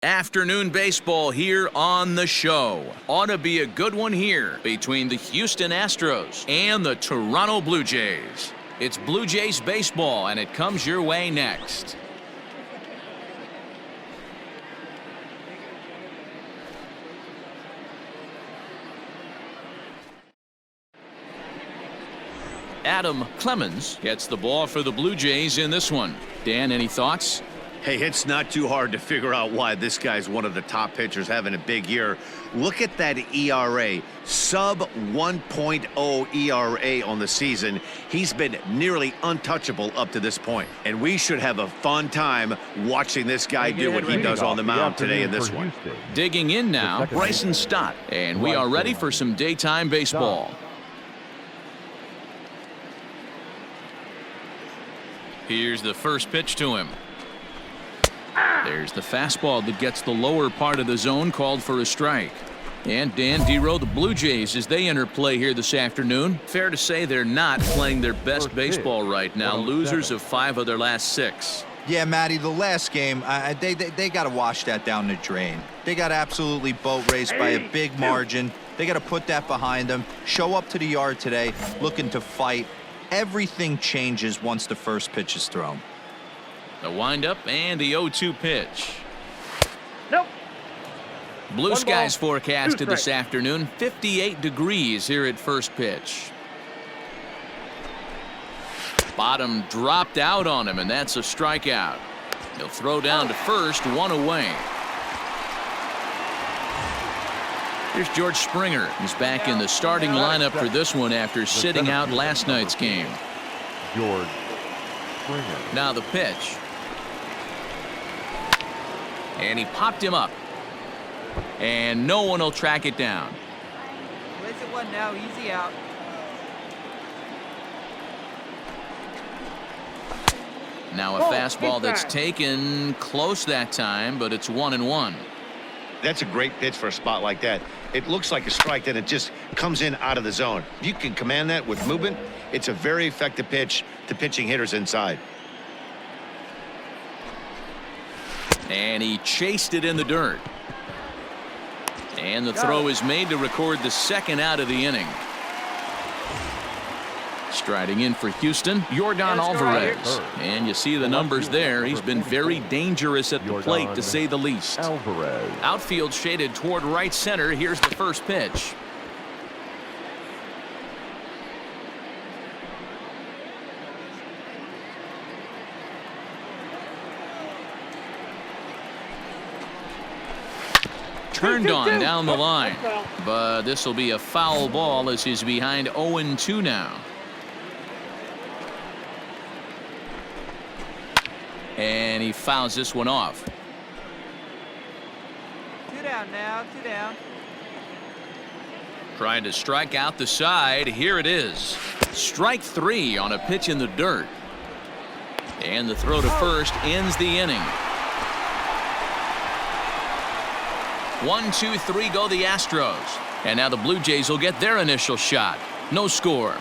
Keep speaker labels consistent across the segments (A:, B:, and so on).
A: Afternoon baseball here on the show. Ought to be a good one here between the Houston Astros and the Toronto Blue Jays. It's Blue Jays baseball, and it comes your way next. Adam Clemens gets the ball for the Blue Jays in this one. Dan, any thoughts?
B: Hey, it's not too hard to figure out why this guy's one of the top pitchers having a big year. Look at that ERA, sub 1.0 ERA on the season. He's been nearly untouchable up to this point. And we should have a fun time watching this guy do what he does on the mound today in this one.
A: Digging in now, Bryson Stott. And we are ready for some daytime baseball. Here's the first pitch to him. There's the fastball that gets the lower part of the zone, called for a strike. And Dan Dero, the Blue Jays, as they enter play here this afternoon, fair to say they're not playing their best baseball right now. Losers of 5 of their last 6.
C: Yeah, Matty, the last game, they got to wash that down the drain. They got absolutely boat raced by a big margin. They got to put that behind them. Show up to the yard today looking to fight. Everything changes once the first pitch is thrown.
A: The windup and the 0-2 pitch.
D: Nope.
A: Blue skies forecasted this afternoon. 58 degrees here at first pitch. Bottom dropped out on him, and that's a strikeout. He'll throw down to first, 1 away. Here's George Springer. He's back in the starting lineup for this one after sitting out last night's game.
E: George Springer.
A: Now the pitch. And he popped him up. And no one will track it down.
D: Place it 1 now, easy out.
A: Now a fastball that's taken close that time, but it's 1-1.
B: That's a great pitch for a spot like that. It looks like a strike, then it just comes in out of the zone. If you can command that with movement, it's a very effective pitch to pitching hitters inside.
A: And he chased it in the dirt. And the throw is made to record the second out of the inning. Striding in for Houston, Yordan Alvarez. And you see the numbers there. He's been very dangerous at the plate, to say the least.
E: Alvarez.
A: Outfield shaded toward right center. Here's the first pitch. Turned on down the line, but this will be a foul ball as he's behind 0-2 now. And he fouls this one off.
D: 2 down now, 2 down.
A: Trying to strike out the side. Here it is. Strike 3 on a pitch in the dirt. And the throw to first ends the inning. 1, 2, 3 go the Astros. And now the Blue Jays will get their initial shot. No score.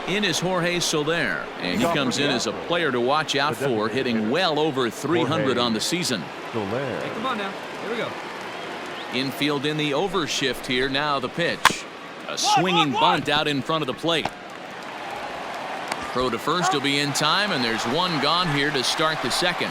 A: In is Jorge Soler, and he comes in as a player to watch out for, hitting well over 300 on the season.
D: Hey, come on now. Here we go.
A: Infield in the overshift here. Now the pitch. A swinging bunt out in front of the plate. Throw to first will be in time, and there's 1 gone here to start the second.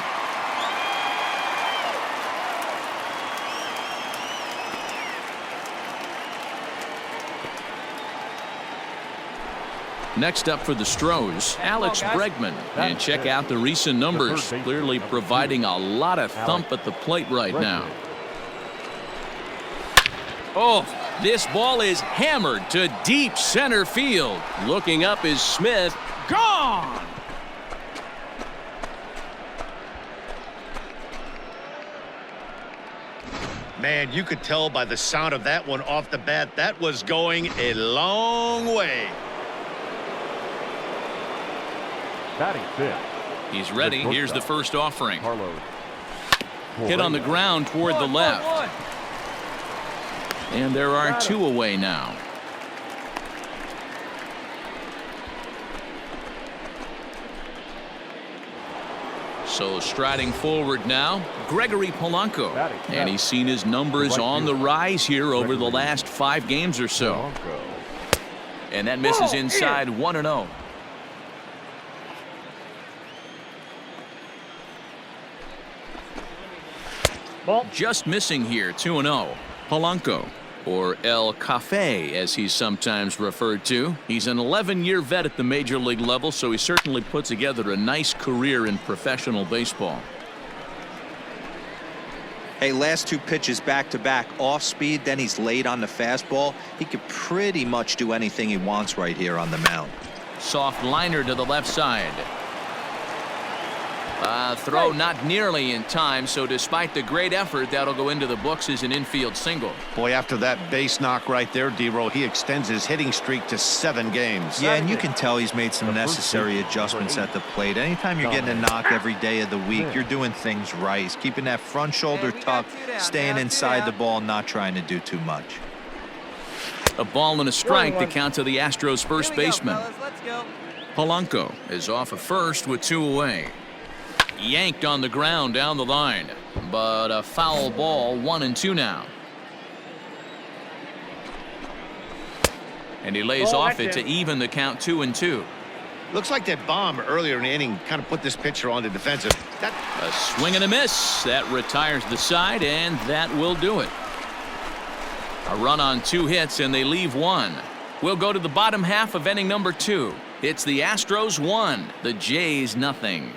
A: Next up for the Stros, Alex Bregman. And check out the recent numbers. Clearly providing a lot of thump at the plate right now. Oh, this ball is hammered to deep center field. Looking up is Smith. Gone!
B: Man, you could tell by the sound of that one off the bat, that was going a long way.
E: Batting 5th.
A: He's ready. Here's the first offering.
E: Carlos.
A: Hit on the ground toward the left. And there are 2 away now. So striding forward now, Gregory Polanco. And he's seen his numbers on the rise here over the last 5 games or so. And that misses inside 1-0. Just missing here, 2-0. Polanco, or El Cafe as he's sometimes referred to. He's an 11-year vet at the major league level, so he certainly put together a nice career in professional baseball.
C: Hey, last 2 pitches back-to-back off speed, then he's late on the fastball. He could pretty much do anything he wants right here on the mound.
A: Soft liner to the left side. Throw not nearly in time, so despite the great effort, that'll go into the books as an infield single.
B: Boy, after that base knock right there, D-Roll, he extends his hitting streak to 7 games.
C: Yeah, and you can tell he's made some necessary adjustments at the plate. Anytime you're getting a knock every day of the week, you're doing things right. He's keeping that front shoulder tucked, staying inside the ball, not trying to do too much.
A: A ball and a strike to count to the Astros first baseman.
D: Let's go.
A: Polanco is off of first with 2 away. Yanked on the ground down the line, but a foul ball, 1-2 now. And he lays off it to even the count 2-2.
B: Looks like that bomb earlier in the inning kind of put this pitcher on the defensive.
A: A swing and a miss. That retires the side, and that will do it. A run on 2 hits, and they leave 1. We'll go to the bottom half of inning number 2. It's the Astros 1, the Jays nothing.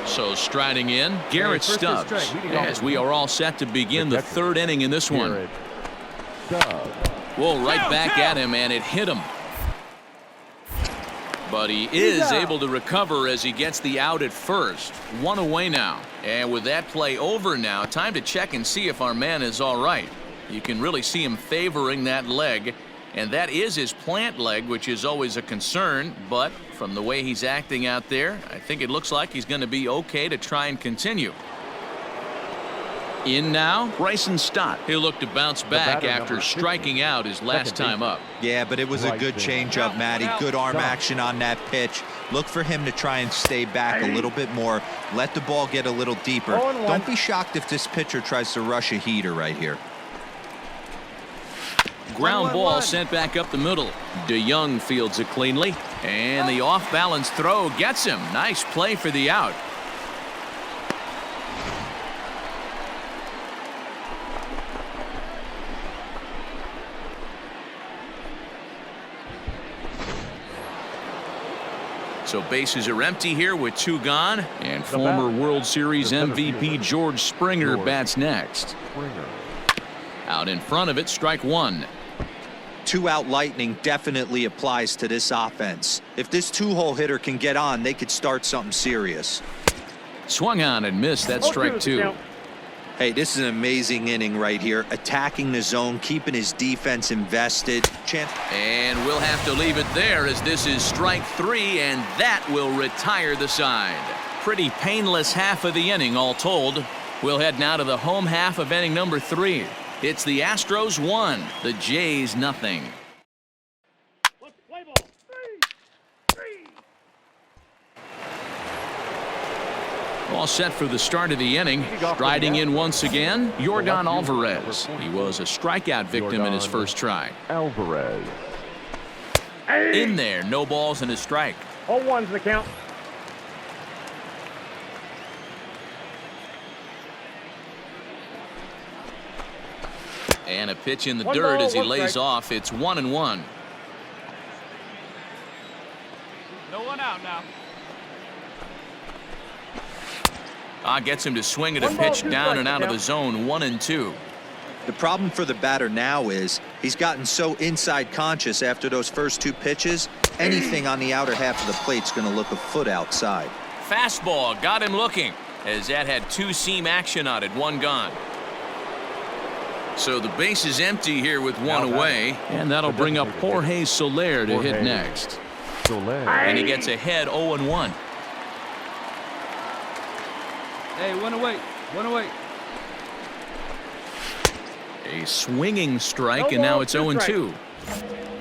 A: So striding in, Garrett Stubbs, as we are all set to begin the 3rd inning in this one. Well, right back at him, and it hit him. But he is able to recover as he gets the out at first. 1 away now. And with that play over now, time to check and see if our man is all right. You can really see him favoring that leg. And that is his plant leg, which is always a concern. But from the way he's acting out there, I think it looks like he's going to be okay to try and continue. In now, Bryson Stott. He'll look to bounce back after striking out his last time up.
C: Yeah, but it was a good changeup, Matty. Good arm action on that pitch. Look for him to try and stay back a little bit more. Let the ball get a little deeper. Don't be shocked if this pitcher tries to rush a heater right here.
A: Ground ball sent back up the middle. DeYoung fields it cleanly, and the off-balance throw gets him. Nice play for the out. So bases are empty here with 2 gone, and former World Series MVP George Springer bats next. Out in front of it, strike 1.
C: 2-out lightning definitely applies to this offense. If this 2-hole hitter can get on, they could start something serious.
A: Swung on and missed. That's strike 2.
C: Hey, this is an amazing inning right here. Attacking the zone, keeping his defense invested.
A: And we'll have to leave it there as this is strike 3, and that will retire the side. Pretty painless half of the inning all told. We'll head now to the home half of inning number 3. It's the Astros 1, the Jays nothing. All set for the start of the inning. Striding in once again, Yordan Alvarez. He was a strikeout victim in his first try.
E: Alvarez.
A: In there, no balls and a strike.
E: 0-1's the count.
A: And a pitch in the dirt as he lays off. It's 1-1.
D: No one out now.
A: Gets him to swing at a pitch down and out of the zone. 1-2.
C: The problem for the batter now is he's gotten so inside conscious after those first 2 pitches. Anything on the outer half of the plate's going to look a foot outside.
A: Fastball got him looking as that had 2-seam action on it. 1 gone. So the base is empty here with 1 away, and that'll bring up Jorge Soler to hit next. And he gets ahead 0-1.
D: Hey, 1 away. 1 away.
A: A swinging strike, and now it's 0-2.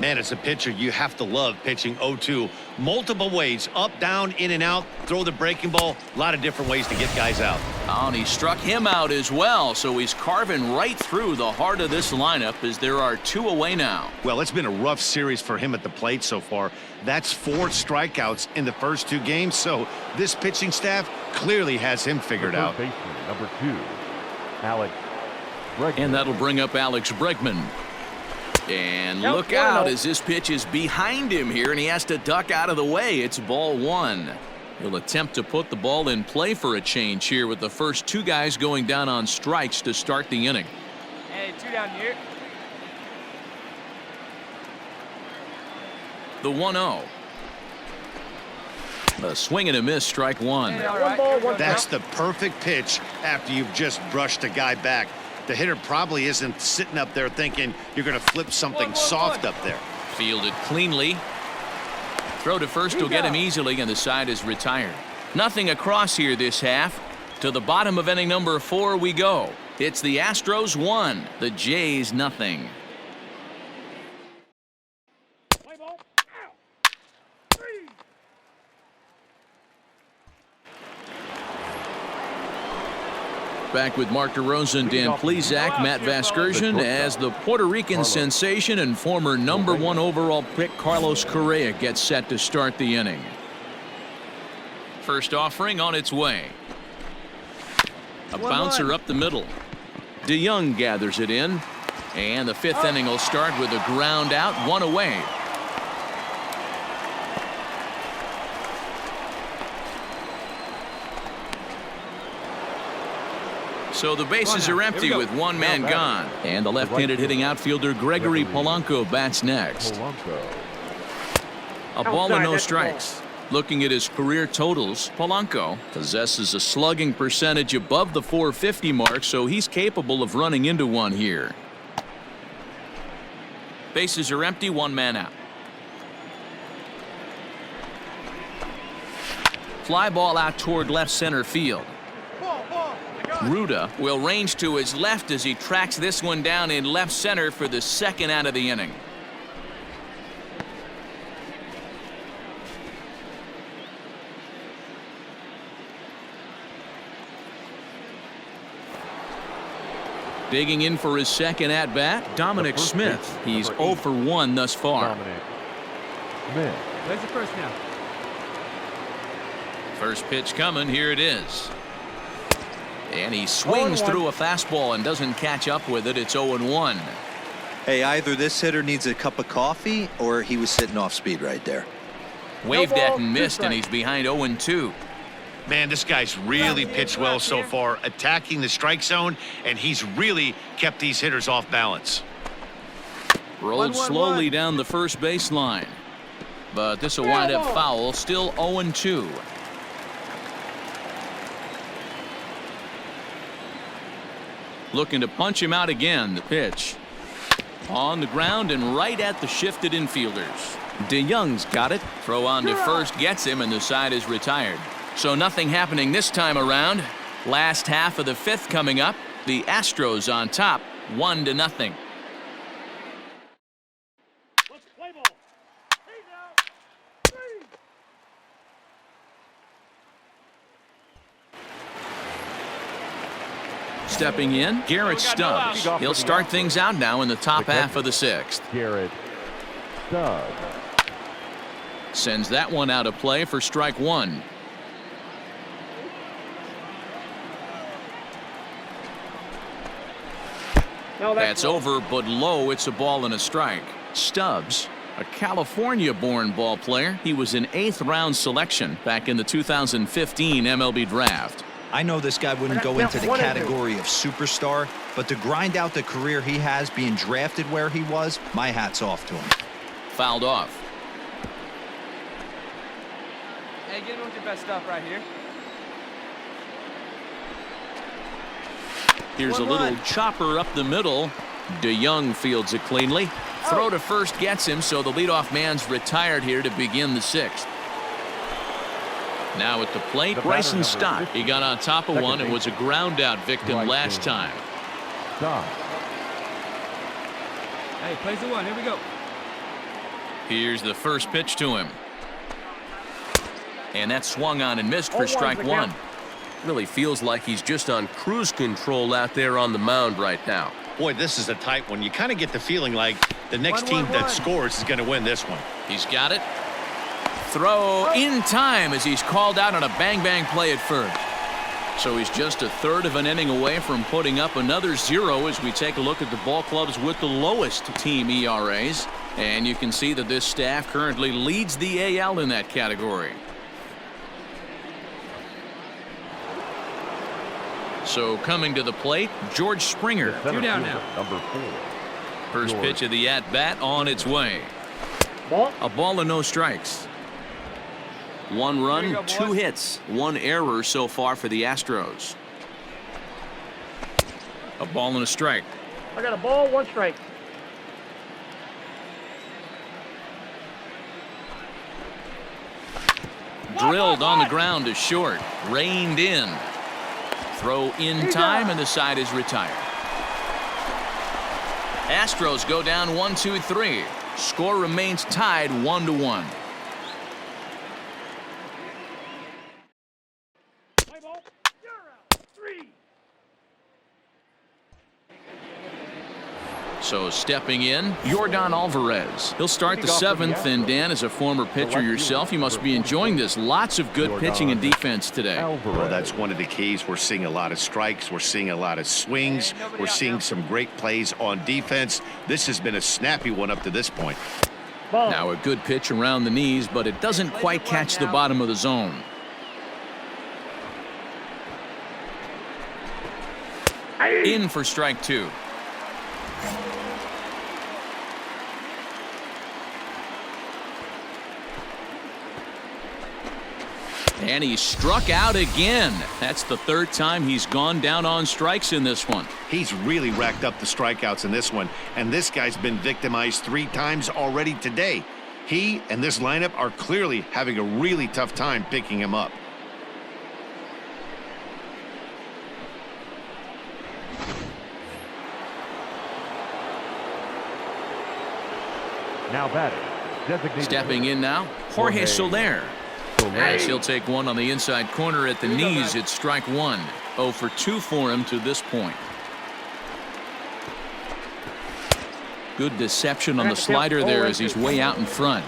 B: Man, as a pitcher, you have to love pitching 0-2 multiple ways, up, down, in and out, throw the breaking ball, a lot of different ways to get guys out.
A: Oh, and he struck him out as well, so he's carving right through the heart of this lineup as there are 2 away now.
B: Well, it's been a rough series for him at the plate so far. That's 4 strikeouts in the first 2 games, so this pitching staff clearly has him figured out.
E: Baseman, number 2, Alex Bregman.
A: And that'll bring up Alex Bregman. And look out as this pitch is behind him here, and he has to duck out of the way. It's ball 1. He'll attempt to put the ball in play for a change here with the first 2 guys going down on strikes to start the inning.
D: Hey, 2 down here.
A: The 1-0. A swing and a miss, strike 1.
D: Hey, all right.
B: That's the perfect pitch after you've just brushed a guy back. The hitter probably isn't sitting up there thinking you're going to flip something soft up there.
A: Fielded cleanly. Throw to first will get him easily, and the side is retired. Nothing across here this half. To the bottom of inning number 4 we go. It's the Astros 1, the Jays nothing. Back with Mark DeRosa, Dan Plesac, Matt Vasgersian, as the Puerto Rican sensation and former number 1 overall pick Carlos Correa gets set to start the inning. First offering on its way. A bouncer up the middle. DeYoung gathers it in, and the 5th inning will start with a ground out, 1 away. So the bases are empty with 1 man gone. And the left-handed hitting outfielder Gregory Polanco bats next. A ball and no strikes. Looking at his career totals, Polanco possesses a slugging percentage above the .450 mark, so he's capable of running into one here. Bases are empty, 1 man out. Fly ball out toward left center field. Ruda will range to his left as he tracks this one down in left center for the 2nd out of the inning. Digging in for his 2nd at bat, Dominic Smith. He's 0 for 1 thus far.
D: Where's the first now?
A: First pitch coming. Here it is. And he swings through a fastball and doesn't catch up with it. It's 0-1.
C: Hey, either this hitter needs a cup of coffee or he was sitting off speed right there.
A: Waved at and missed, and he's behind 0-2.
B: Man, this guy's really pitched well so far, attacking the strike zone, and he's really kept these hitters off balance.
A: Rolled slowly down the first baseline. But this will wind up foul. Still 0-2. Looking to punch him out again. The pitch on the ground and right at the shifted infielders. DeYoung's got it. Throw on to first gets him, and the side is retired. So nothing happening this time around. Last half of the 5th coming up. The Astros on top, 1-0. Stepping in, Garrett Stubbs. He'll start things out now in the top half of the 6th.
E: Garrett Stubbs
A: sends that one out of play for strike 1. That's over, but low. It's a ball and a strike. Stubbs, a California-born ball player. He was an 8th-round selection back in the 2015 MLB draft.
C: I know this guy wouldn't go into the category of superstar, but to grind out the career he has being drafted where he was, my hat's off to him.
A: Fouled off.
D: Hey, get in with your best stuff right here.
A: Here's a little chopper up the middle. DeYoung fields it cleanly. Throw to first gets him, so the leadoff man's retired here to begin the 6th. Now at the plate, Bryson Stott. He got on top of one and was a ground out victim last time.
D: Hey, plays the 1. Here we go.
A: Here's the first pitch to him. And that swung on and missed for strike one.
F: Really feels like he's just on cruise control out there on the mound right now.
B: Boy, this is a tight one. You kind of get the feeling like the next team that scores is going to win this one.
A: He's got it. Throw in time as he's called out on a bang-bang play at first. So he's just a third of an inning away from putting up another 0 as we take a look at the ball clubs with the lowest team ERAs. And you can see that this staff currently leads the AL in that category. So coming to the plate, George Springer.
D: 2 down now.
E: Number 4.
A: First pitch of the at-bat on its way. A ball and no strikes. 1 run,
D: Here you go,
A: 2
D: boys.
A: hits, 1 error so far for the Astros. A ball and a strike.
G: I got a ball, 1 strike.
A: Drilled on the ground to short. Reined in. Throw in time, and the side is retired. Astros go down 1-2-3. Score remains tied 1-1. So stepping in, Yordan Alvarez. He'll start the 7th, and Dan, as a former pitcher yourself, you must be enjoying this. Lots of good pitching and defense today.
B: Well, that's one of the keys. We're seeing a lot of strikes. We're seeing a lot of swings. We're seeing some great plays on defense. This has been a snappy one up to this point.
A: Now a good pitch around the knees, but it doesn't quite catch the bottom of the zone. In for strike 2. And he struck out again. That's the 3rd time he's gone down on strikes in this one.
B: He's really racked up the strikeouts in this one, and this guy's been victimized 3 times already today. He and this lineup are clearly having a really tough time picking him up.
E: Now batting. Designated
A: Stepping in now, Jorge Soler. As he'll take one on the inside corner at the knees. It's strike 1. 0 for 2 for him to this point. Good deception on the slider there as he's way out in front.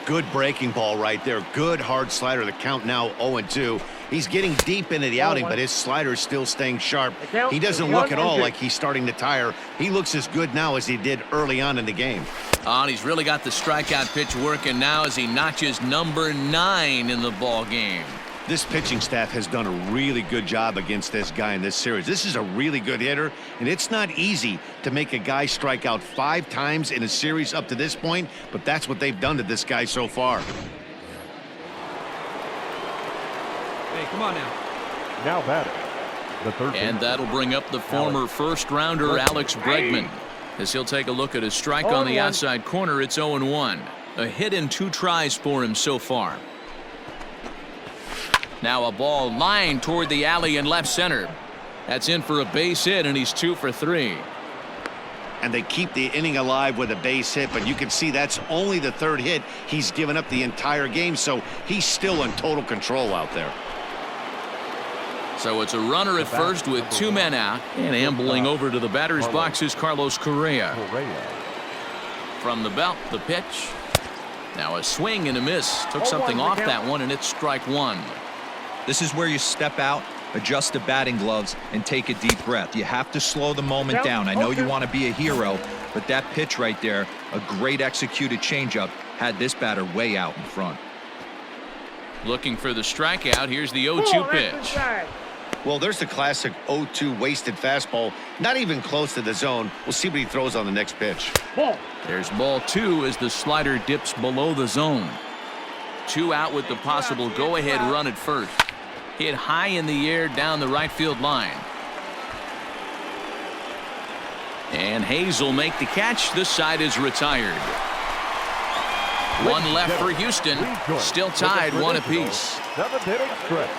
B: Good breaking ball right there. Good hard slider. The count now 0-2. He's getting deep into the outing, but his slider is still staying sharp. He doesn't look at all like he's starting to tire. He looks as good now as he did early on in the game.
A: And he's really got the strikeout pitch working now as he notches number 9 in the ball game.
B: This pitching staff has done a really good job against this guy in this series. This is a really good hitter, and it's not easy to make a guy strike out 5 times in a series up to this point, but that's what they've done to this guy so far.
D: Hey, come on now.
E: Now batting. The 3rd.
A: And that'll bring up the former first-rounder Alex Bregman. As he'll take a look at his strike on the outside corner, it's 0-1. A hit in 2 tries for him so far. Now a ball lined toward the alley in left center. That's in for a base hit, and he's 2 for 3.
B: And they keep the inning alive with a base hit, but you can see that's only the 3rd hit he's given up the entire game, so he's still in total control out there.
A: So it's a runner at first with 2 men out, and ambling over to the batter's box is Carlos Correa. From the belt, the pitch. Now a swing and a miss. Took something off that one, and it's strike 1.
C: This is where you step out, adjust the batting gloves, and take a deep breath. You have to slow the moment down. I know you want to be a hero, but that pitch right there, a great executed changeup, had this batter way out in front.
A: Looking for the strikeout. Here's the 0-2 pitch.
B: Well, there's the classic 0-2 wasted fastball. Not even close to the zone. We'll see what he throws on the next pitch.
A: There's ball 2 as the slider dips below the zone. 2 out with the possible go-ahead run at first. Hit high in the air down the right field line. And Hayes will make the catch. This side is retired. 1 left for Houston. Still tied 1 apiece.
E: 7th inning stretch.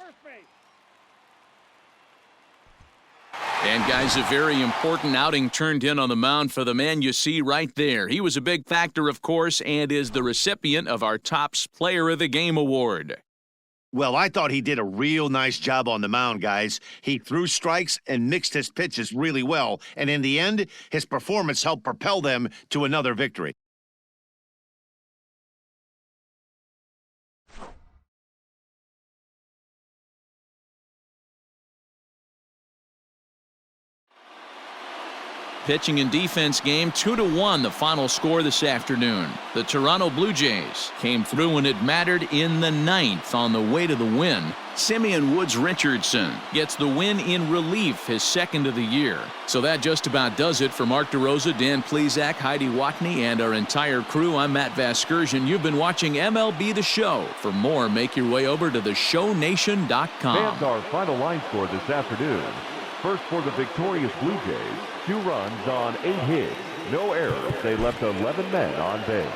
G: First base.
A: And guys, a very important outing turned in on the mound for the man you see right there. He was a big factor, of course, and is the recipient of our Topps Player of the Game award.
B: Well, I thought he did a real nice job on the mound, guys. He threw strikes and mixed his pitches really well, and in the end, his performance helped propel them to another victory.
A: Pitching and defense game 2-1, the final score this afternoon. The Toronto Blue Jays came through when it mattered in the ninth on the way to the win. Simeon Woods Richardson gets the win in relief, his second of the year. So that just about does it for Mark DeRosa, Dan Plesac, Heidi Watney, and our entire crew. I'm Matt Vasgersian. You've been watching MLB The Show. For more, make your way over to theshownation.com.
E: Fans, our final line score this afternoon. First for the victorious Blue Jays, 2 runs on 8 hits, no errors. They left 11 men on base.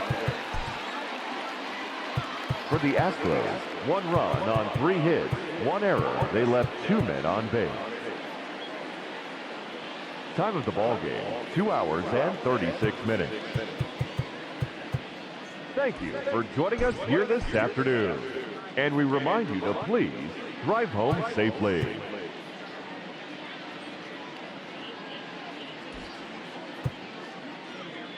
E: For the Astros, 1 run on 3 hits, 1 error. They left 2 men on base. Time of the ball game, 2 hours and 36 minutes. Thank you for joining us here this afternoon. And we remind you to please drive home safely.